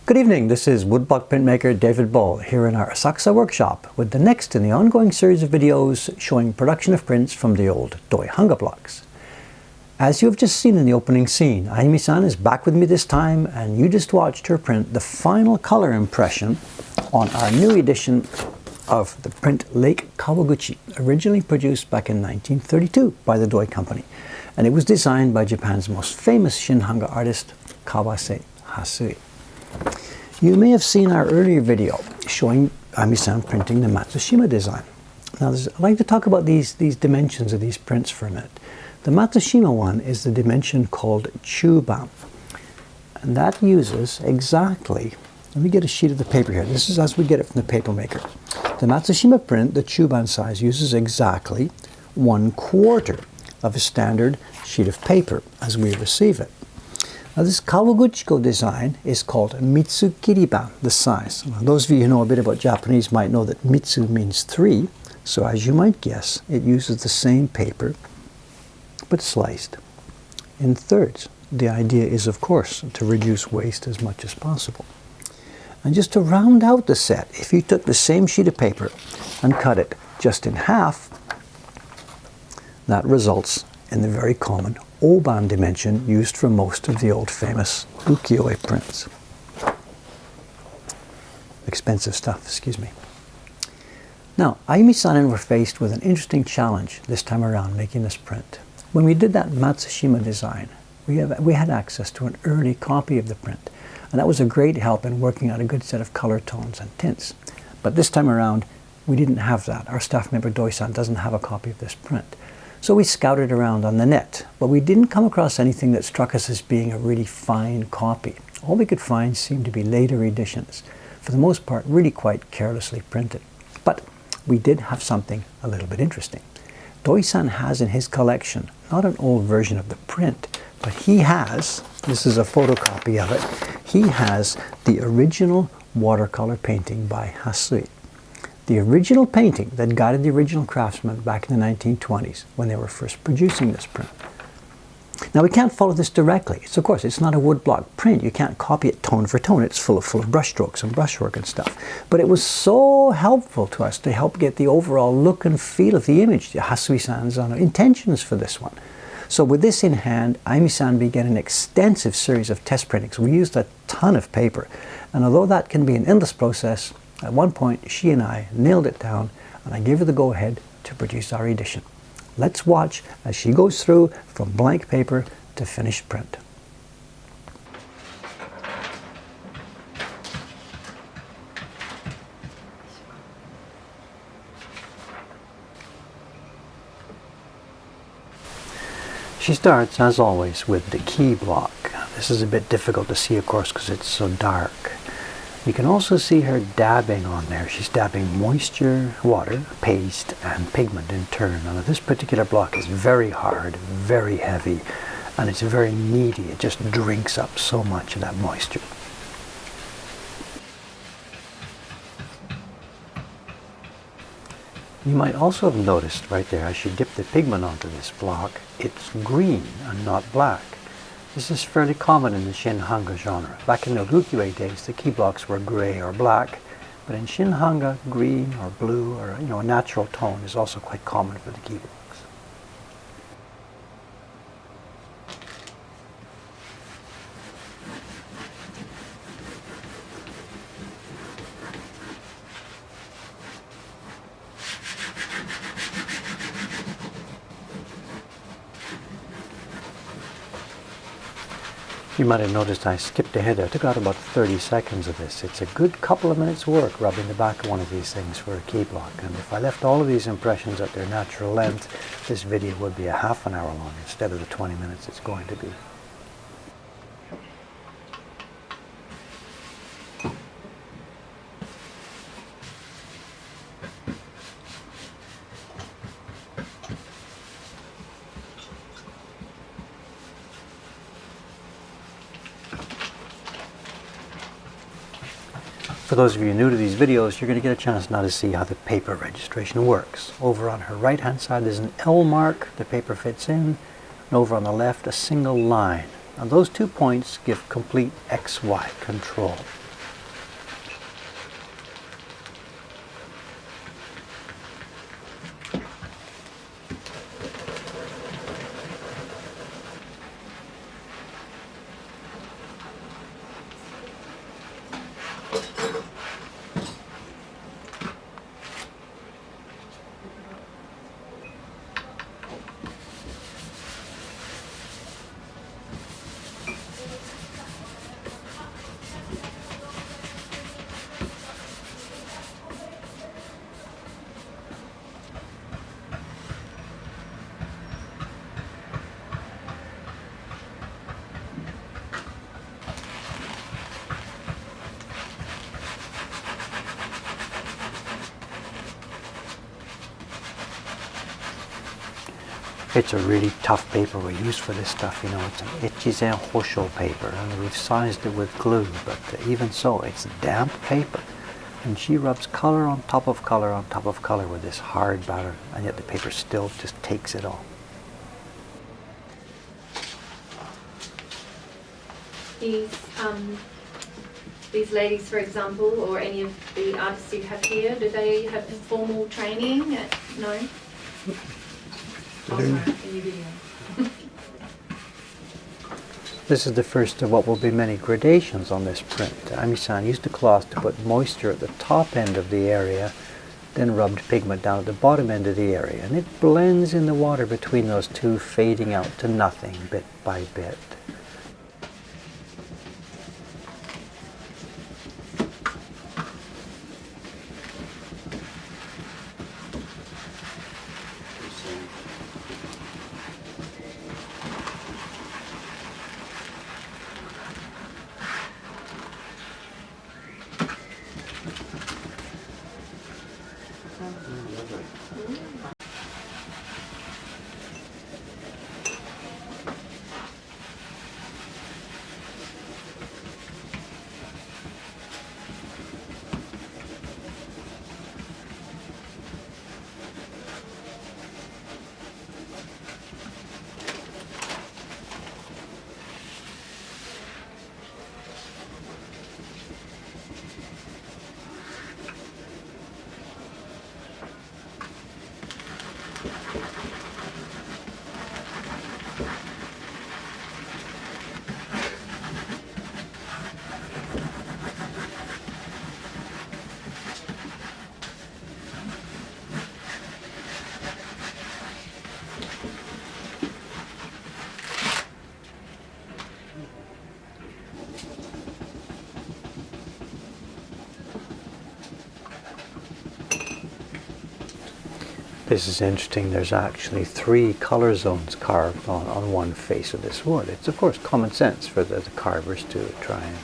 Good evening, this is woodblock printmaker David Ball here in our Asakusa workshop with the next in the ongoing series of videos showing production of prints from the old Doi Hanga blocks. As you have just seen in the opening scene, Ayumi-san is back with me this time, and you just watched her print the final color impression on our new edition of the print Lake Kawaguchi, originally produced back in 1932 by the Doi Company, and it was designed by Japan's most famous shin-hanga artist, Kawase Hasui. You may have seen our earlier video showing Ayumi-san printing the Matsushima design. Now I'd like to talk about these dimensions of these prints for a minute. The Matsushima one is the dimension called Chuban, and that uses exactly, let me get a sheet of the paper here, this is as we get it from the paper maker. The Matsushima print, the Chuban size, uses exactly 1/4 of a standard sheet of paper as we receive it. Now this Kawaguchi design is called Mitsukiriban, the size. Now, those of you who know a bit about Japanese might know that Mitsu means 3, so as you might guess, it uses the same paper but sliced in thirds. The idea is, of course, to reduce waste as much as possible. And just to round out the set, if you took the same sheet of paper and cut it just in half, that results in the very common Oban dimension used for most of the old famous ukiyo-e prints. Expensive stuff, excuse me. Now, Ayumi-san and were faced with an interesting challenge this time around making this print. When we did that Matsushima design, we had access to an early copy of the print, and that was a great help in working out a good set of color tones and tints. But this time around, we didn't have that. Our staff member Doi-san doesn't have a copy of this print. So we scouted around on the net, but we didn't come across anything that struck us as being a really fine copy. All we could find seemed to be later editions, for the most part really quite carelessly printed. But we did have something a little bit interesting. Doi-san has in his collection not an old version of the print, but he has, this is a photocopy of it, he has the original watercolor painting by Hasui. The original painting that guided the original craftsmen back in the 1920s when they were first producing this print. Now we can't follow this directly. Of course, it's not a woodblock print. You can't copy it tone for tone. It's full of brush strokes and brushwork and stuff. But it was so helpful to us to help get the overall look and feel of the image, the Hasui-san's intentions for this one. So with this in hand, Ayumi-san began an extensive series of test printings. We used a ton of paper. And although that can be an endless process, at one point, she and I nailed it down, and I gave her the go-ahead to produce our edition. Let's watch as she goes through from blank paper to finished print. She starts, as always, with the key block. This is a bit difficult to see, of course, because it's so dark. You can also see her dabbing on there. She's dabbing moisture, water, paste, and pigment in turn. Now this particular block is very hard, very heavy, and it's very meaty. It just drinks up so much of that moisture. You might also have noticed right there, as she dipped the pigment onto this block, it's green and not black. This is fairly common in the shin-hanga genre. Back in the ukiyo-e days, the key blocks were gray or black, but in shin-hanga, green or blue or a natural tone is also quite common for the key blocks. You might have noticed I skipped ahead there. I took out about 30 seconds of this. It's a good couple of minutes work rubbing the back of one of these things for a key block. And if I left all of these impressions at their natural length, this video would be a half an hour long instead of the 20 minutes it's going to be. For those of you new to these videos, you're going to get a chance now to see how the paper registration works. Over on her right hand side there's an L mark, the paper fits in, and over on the left a single line. And those 2 points give complete XY control. It's a really tough paper we use for this stuff, you know. It's an Ichizen Hosho paper, and we've sized it with glue, but even so, it's damp paper. And she rubs color on top of color on top of color with this hard batter, and yet the paper still just takes it all. These ladies, for example, or any of the artists you have here, do they have formal training? No? This is the first of what will be many gradations on this print. Ayumi-san used a cloth to put moisture at the top end of the area, then rubbed pigment down at the bottom end of the area, and it blends in the water between those two, fading out to nothing bit by bit. This is interesting. There's actually 3 color zones carved on one face of this wood. It's of course common sense for the carvers to try and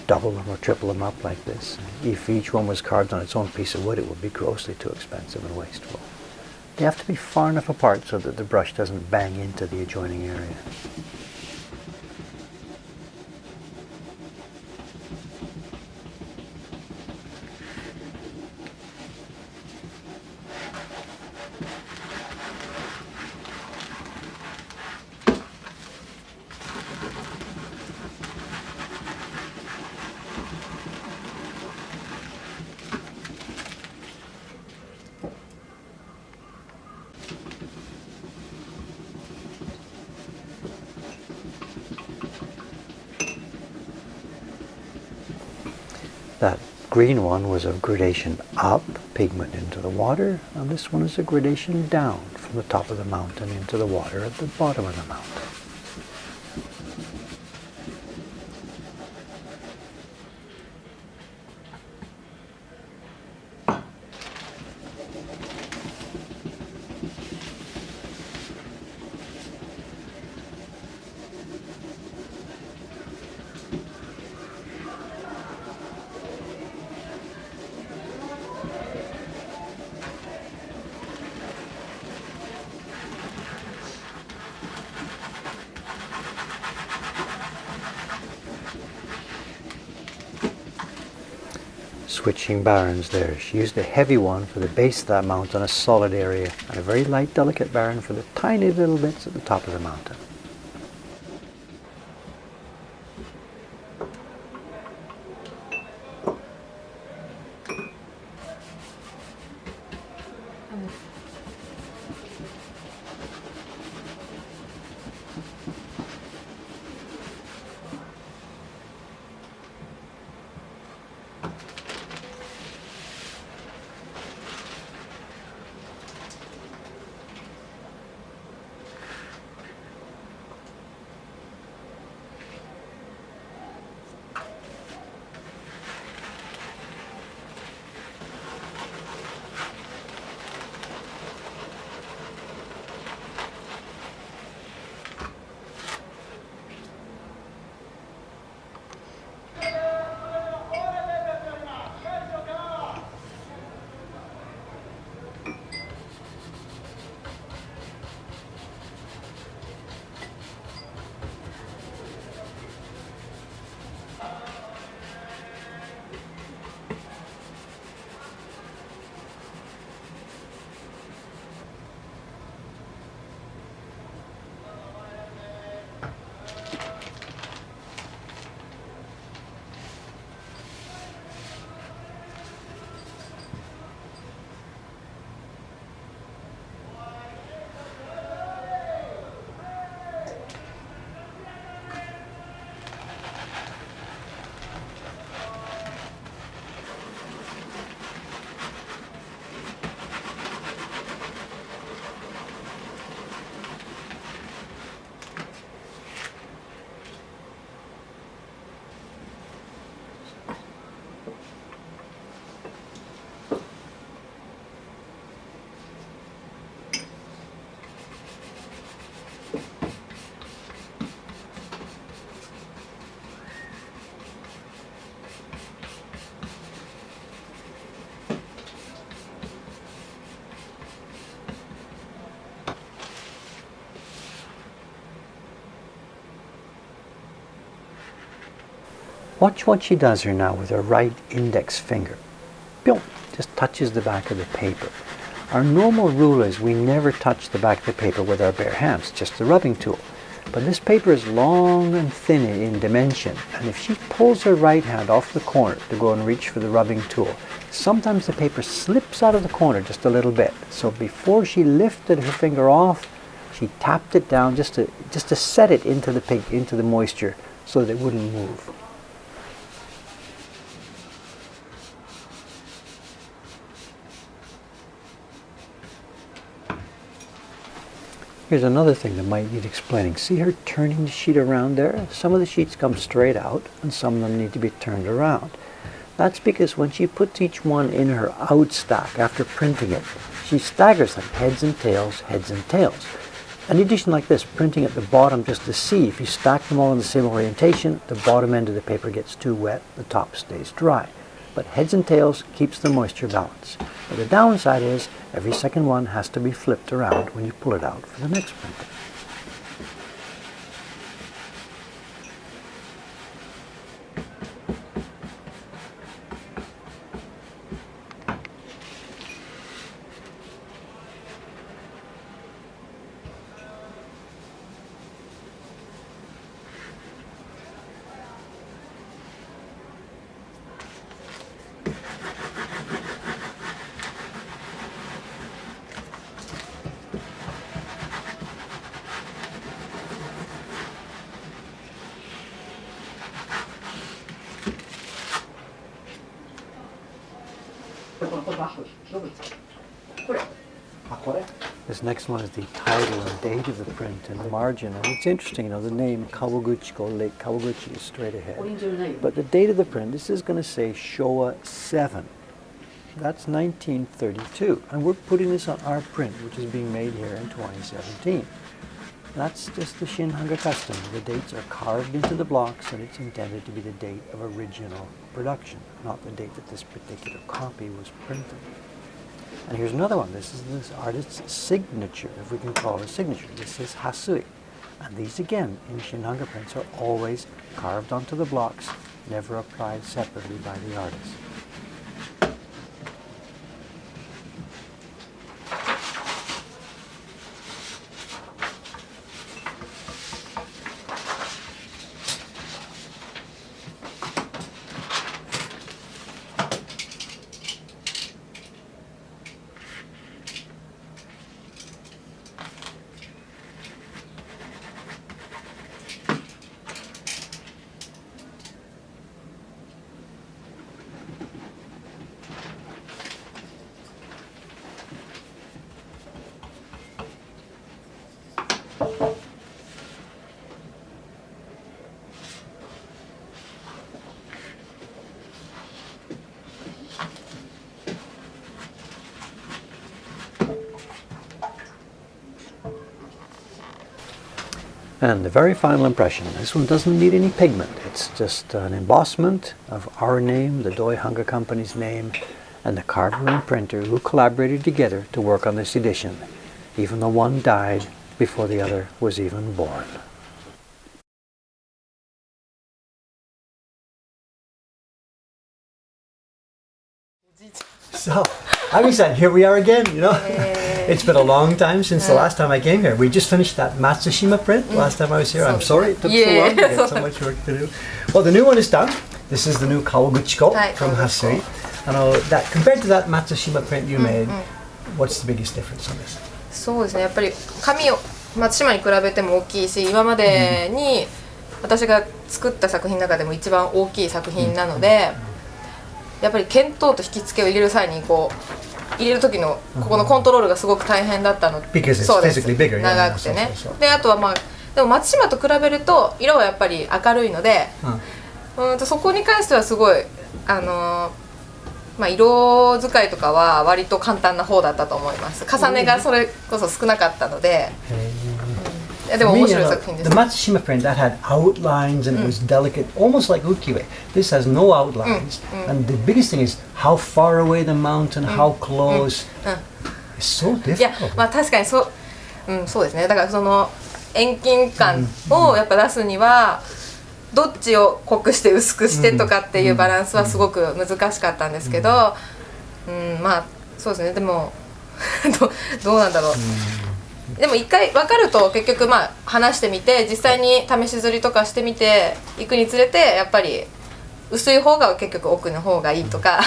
double them or triple them up like this. If each one was carved on its own piece of wood, it would be grossly too expensive and wasteful. They have to be far enough apart so that the brush doesn't bang into the adjoining area. That green one was a gradation up, pigment into the water, and this one is a gradation down from the top of the mountain into the water at the bottom of the mountain. switching barons there. She used a heavy one for the base of that mount on a solid area, and a very light, delicate baron for the tiny little bits at the top of the mountain. Watch what she does here now with her right index finger. Boom, just touches the back of the paper. Our normal rule is we never touch the back of the paper with our bare hands, just the rubbing tool. But this paper is long and thin in dimension, and if she pulls her right hand off the corner to go and reach for the rubbing tool, sometimes the paper slips out of the corner just a little bit. So before she lifted her finger off, she tapped it down just to set it into the moisture so that it wouldn't move. Here's another thing that might need explaining. See her turning the sheet around there? Some of the sheets come straight out and some of them need to be turned around. That's because when she puts each one in her out stack after printing it, she staggers them heads and tails, heads and tails. An edition like this, printing at the bottom just to see, if you stack them all in the same orientation, the bottom end of the paper gets too wet, the top stays dry. But heads and tails keeps the moisture balance. But the downside is every second one has to be flipped around when you pull it out for the next printing. This next one is the title and date of the print and the margin. And it's interesting, the name Kawaguchi, Lake Kawaguchi is straight ahead. But the date of the print, this is going to say Showa 7. That's 1932. And we're putting this on our print, which is being made here in 2017. That's just the shin-hanga custom. The dates are carved into the blocks, and it's intended to be the date of original production, not the date that this particular copy was printed. And here's another one. This is this artist's signature, if we can call it a signature. This is Hasui. And these, again, in shin-hanga prints are always carved onto the blocks, never applied separately by the artist. And the very final impression, this one doesn't need any pigment. It's just an embossment of our name, the Doi Hanga company's name, and the carver and printer who collaborated together to work on this edition, even though one died before the other was even born. So, Ayumi-san, here we are again, you know. It's been a long time since the last time I came here. We just finished that Matsushima print last time I was here. I'm sorry it took so long. We had so much work to do. Well, the new one is done. This is the new Kawaguchi from Hasui. That compared to that Matsushima print you made, what's the biggest difference on this? そうですね。やっぱり紙を松島に比べても大きいし、今までに私が作った作品の中でも一番大きい作品なので、やっぱり見当と引き付けを入れる際にこう入れる時のここのコントロールがすごく大変だったので、そうです。長くてね。であとはまあでも松島と比べると色はやっぱり明るいので、そこに関してはすごいまあ色使いとかは割と簡単な方だったと思います。重ねがそれこそ少なかったので。でも面白い作品です。The Matsushima print that had outlines and it was delicate, almost like ukiyo-e. This has no outlines, and the biggest thing is how far away the mountain, how close. It's so difficult. いや、まあ確かにそうですね。だからその遠近感をやっぱ出すにはどっちを濃くして薄くしてとかっていうバランスはすごく難しかったんですけど、まあそうですね。でもどうなんだろう。でも一回分かると結局まあ話してみて実際に試し刷りとかしてみていくにつれてやっぱり薄い方が結局奥の方がいいとか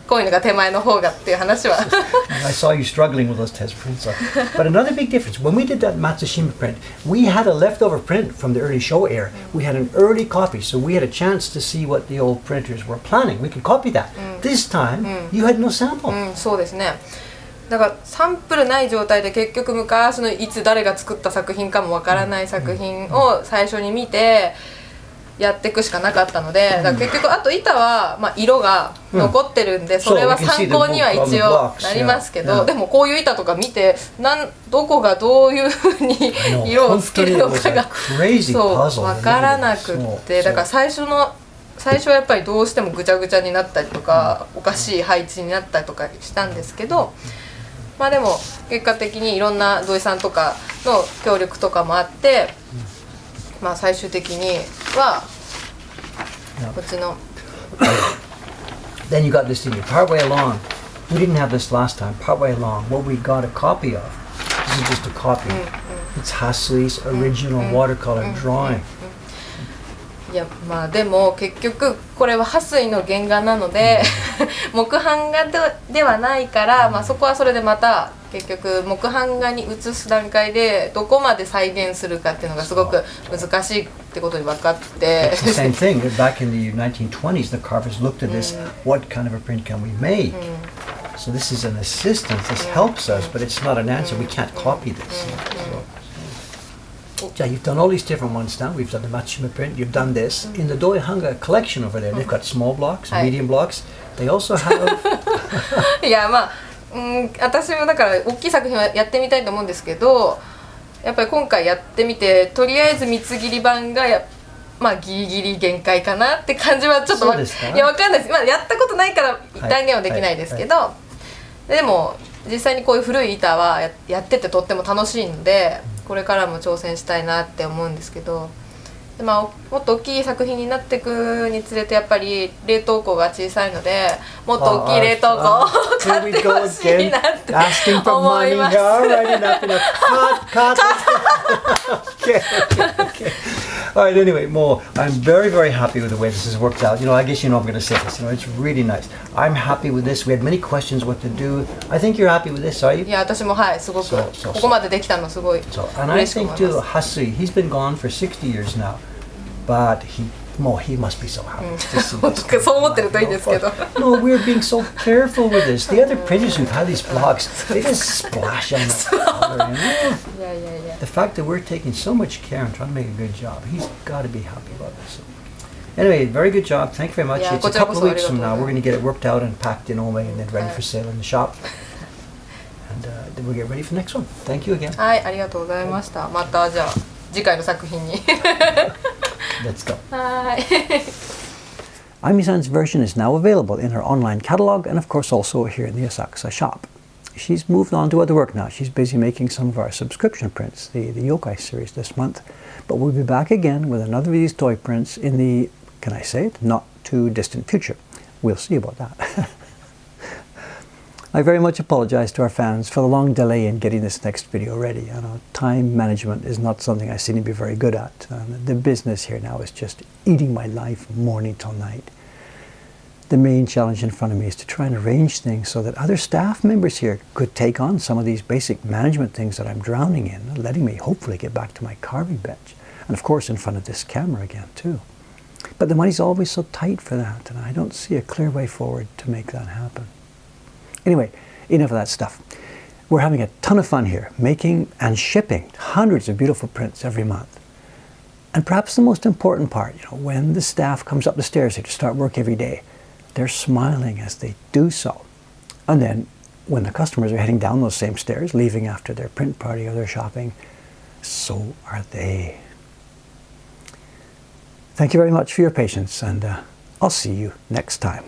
こういうのが手前の方がっていう話はI saw you struggling with those test prints. But another big difference, when we did that Matsushima print, we had a leftover print from the early show era. We had an early copy, so we had a chance to see what the old printers were planning. We could copy that. This time, you had no sample. そうですね。だからサンプルない状態で結局昔のいつ誰が作った作品かもわからない作品を最初に見てやっていくしかなかったので、だから結局あと板はまあ色が残ってるんでそれは参考には一応なりますけど、でもこういう板とか見てどこがどういうふうに色をつけるのかがそうわからなくって、だから最初はやっぱりどうしてもぐちゃぐちゃになったりとかおかしい配置になったりとかしたんですけど、まあでも結果的にいろんな土井さんとかの協力とかもあって、まあ最終的にはこっちの Then you got this thing partway along. We didn't have this last time. Partway along, what we got a copy of. This is just a copy. It's Hasui's original watercolor drawing. いやまあでも結局これはハスイの原画なので木版画ではないから、まあ、そこはそれでまた結局木版画に移す段階でどこまで再現するかっていうのがすごく難しいってことに分かって It's the same thing. Back in the 1920s, the carvers looked at this, what kind of a print can we make? So this is an assistance, this helps us, but it's not an answer. We can't copy this. Yeah, you've done all these different ones now. We've done the Matsushima print, you've done this. In the Doi Hanga collection over there, they've got small blocks, medium blocks. They also have... いやまあ、私もだから大きい作品はやってみたいと思うんですけど、やっぱり今回やってみて、とりあえず三つ切り版がまあギリギリ限界かなって感じはちょっといやわかんないです。まあやったことないから断言はできないですけど、でも実際にこういう古い板はやっててとっても楽しいので。これからも挑戦したいなって思うんですけど、でまあ、もっと大きい作品になっていくにつれてやっぱり冷凍庫が小さいのでもっと大きい冷凍庫を買ってほしいなって思います。Alright, anyway, Mo, I'm very, very happy with the way this has worked out. I guess I'm going to say this. It's really nice. I'm happy with this. We had many questions what to do. I think you're happy with this, are you? いや、私もはいすごくここまでできたのすごい嬉しく思います。And I think too, Hasui, he's been gone for 60 years now, but he must be so happy. そう思ってるといいですけど。No, we're being so careful with this. The other printers who've had these blocks, they just splash on the color. The fact that we're taking so much care and trying to make a good job, he's got to be happy about this. Anyway, very good job. Thank you very much. It's a couple of weeks from now. We're going to get it worked out and packed in Ome and then ready for sale in the shop. And then we'll get ready for the next one. Thank you again. はい、ありがとうございました。またじゃあ。次回の作品に Let's go. はい Ayumi-san's version is now available in her online catalog and of course also here in the Asakusa shop. She's moved on to other work now. She's busy making some of our subscription prints, the yokai series this month. But we'll be back again with another of these toy prints in the, can I say it, not too distant future. We'll see about that. I very much apologize to our fans for the long delay in getting this next video ready. You know, time management is not something I seem to be very good at. The business here now is just eating my life morning till night. The main challenge in front of me is to try and arrange things so that other staff members here could take on some of these basic management things that I'm drowning in, letting me hopefully get back to my carving bench. And of course in front of this camera again too. But the money's always so tight for that, and I don't see a clear way forward to make that happen. Anyway, enough of that stuff. We're having a ton of fun here, making and shipping hundreds of beautiful prints every month. And perhaps the most important part, when the staff comes up the stairs here to start work every day, they're smiling as they do so. And then when the customers are heading down those same stairs, leaving after their print party or their shopping, so are they. Thank you very much for your patience, and I'll see you next time.